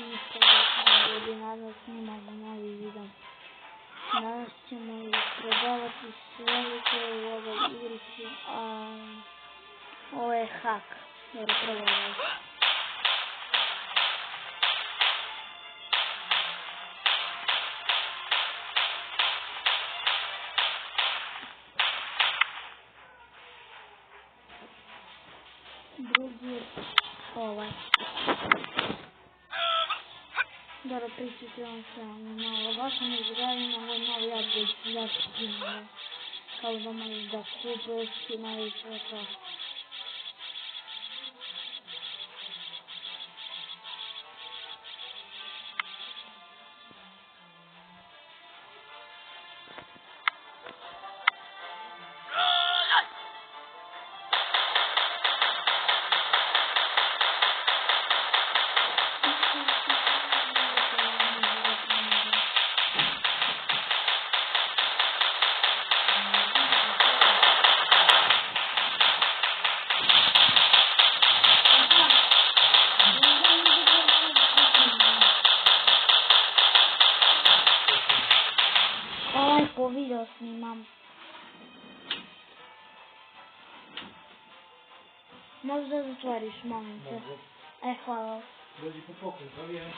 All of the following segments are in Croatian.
ljudi, danas snimamo novi video. Danas ćemo isprobavati sve koje u ovoj igrici, a ovo je hack, jer prvo je. Drugi je ovaj. Dobro, pričućujem se malo vašem izgledima, ovo novi update za skinove. Kao da možeš da kupuješ skinove i sve to. Po video snimam. Možeš da zatvoriš, molim te. Hvala. Dođi po pokoj, pravijem.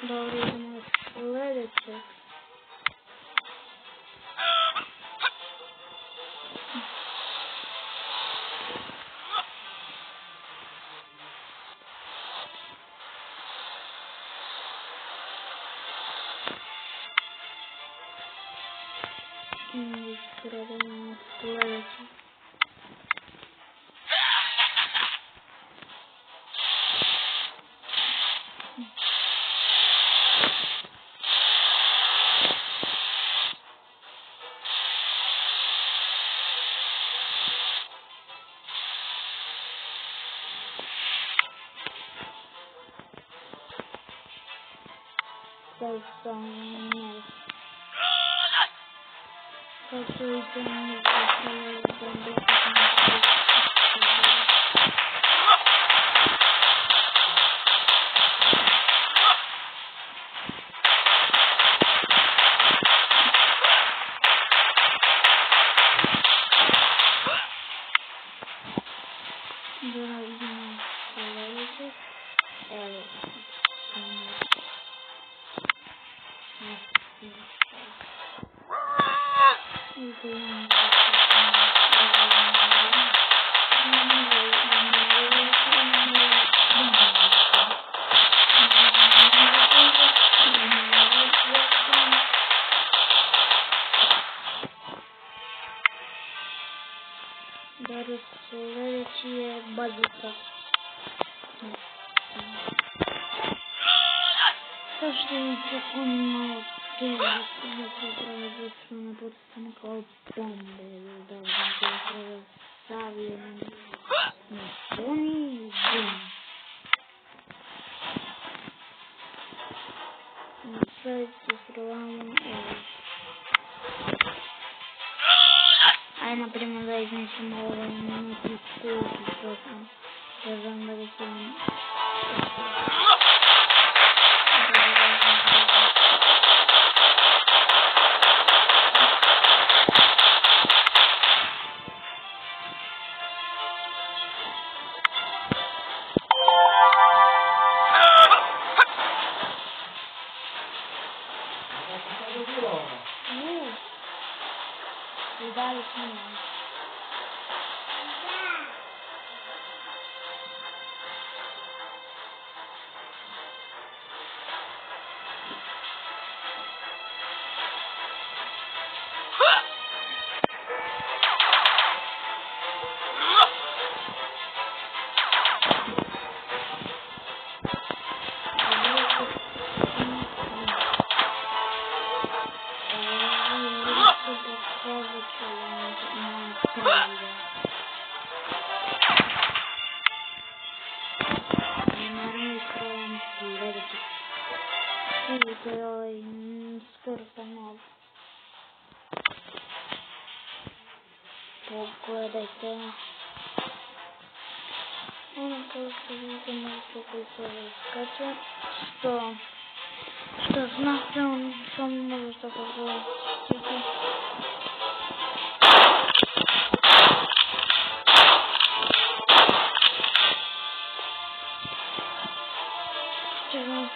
Dobro, idemo sljedeće. Idemo sljedeće. Dobro, sljedeći je bazooka. Kao što mi se malo da se upravo zastrano potstavno kao bombe, da vam se upravo stavio na puni i bum. Sve se provamo, evo. например, да изнесем его на писку, что там. Должен быть он. Дали с ним. Скорпанов. Погодайте. Он просто видимо какой-то скачет. Что знак он сам может такого. Чего?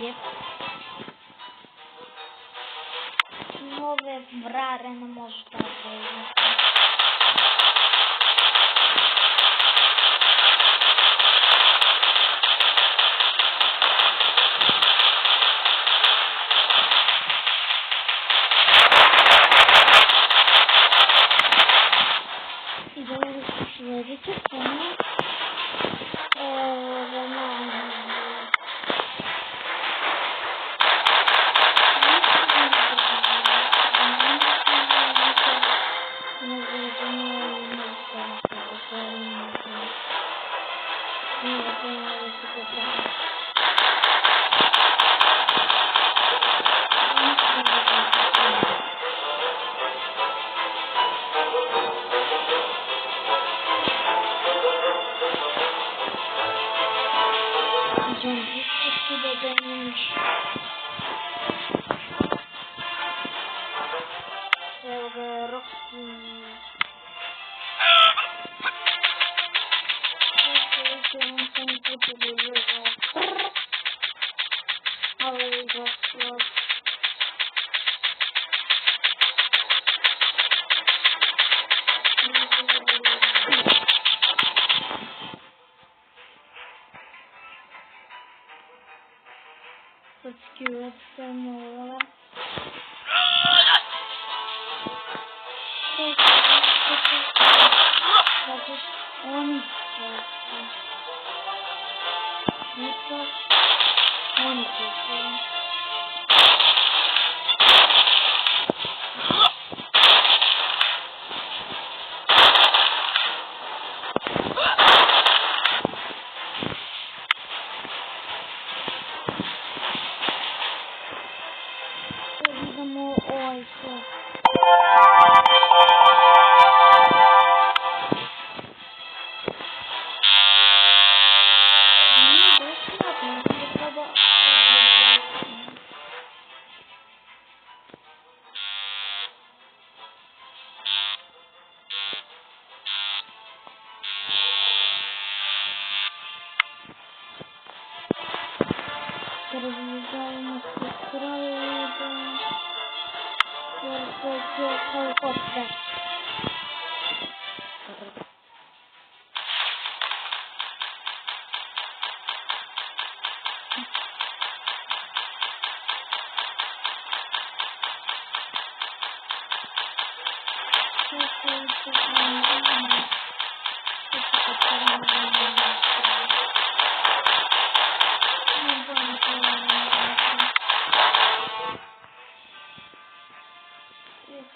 Yep. Нове враре не може да бъде. И да не се следите, само Let's go more. Разъезжаем с края да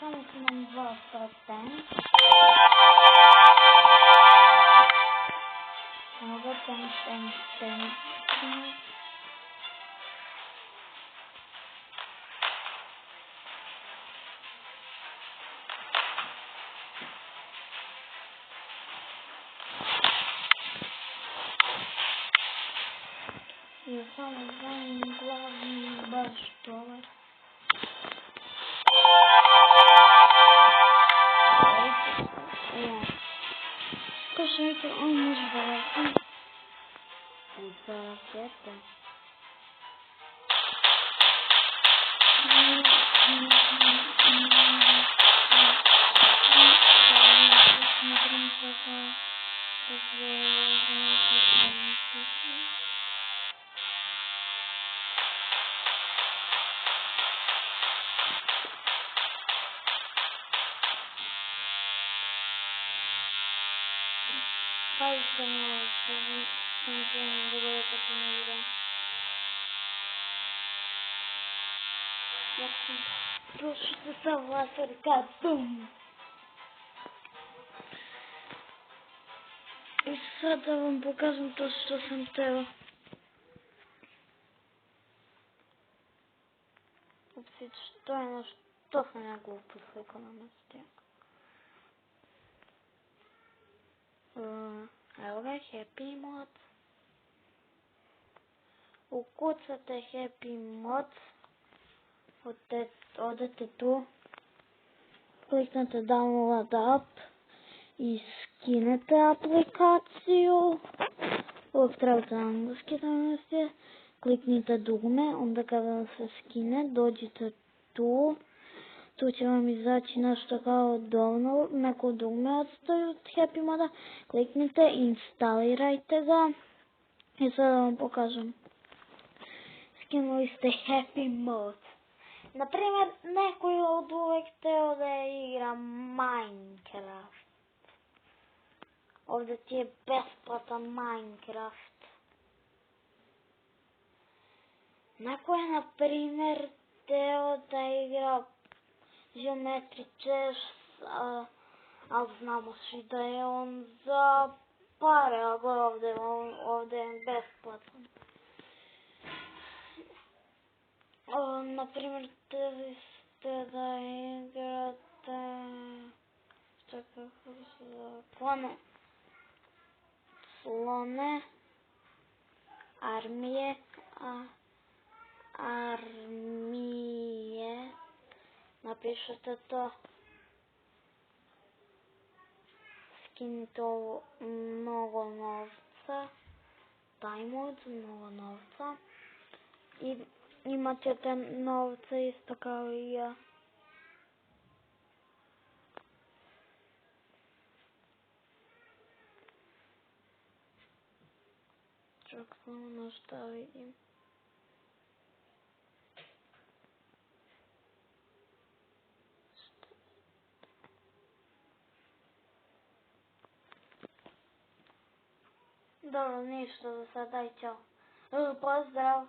само че имам 2%. Много тен. И само знаем главный баштовар. Скажите, он может балансировать за это. Слушайте, сова сърка, бум! И сега да вам покажем то, що съм тела. Что я на что я глупый экономист. Елга Happy Mod. Укуцате Happy Mod. Одете ту. Кликнете Download App. И скинете апликацию. Трябва на английски да сте. кликните дugme, onda kada vam se skine, dođite tu. Tu će vam izaći nešto kao download, neko dugme od Happy Moda. Kliknite, instalirajte ga. I sada da vam pokažem. Skinuli ste Happy Mode. Naprimjer, neko je od uvek hteo da igra Minecraft. Ovdje ti je besplatan Minecraft. Neko je, naprimjer, hteo da igra Geometry Chess, ali znamo svi da je on za pare, ali ovdje je besplatan. Naprimjer, hteli ste da igrate, slone, armije, napišete to, skinite ovo mnogo novca, taj mod, mnogo novca, i imat ćete novce isto kao i ja. Čak samo nešto vidim. Dobro, ništa za sada, daj, čao. Pozdrav!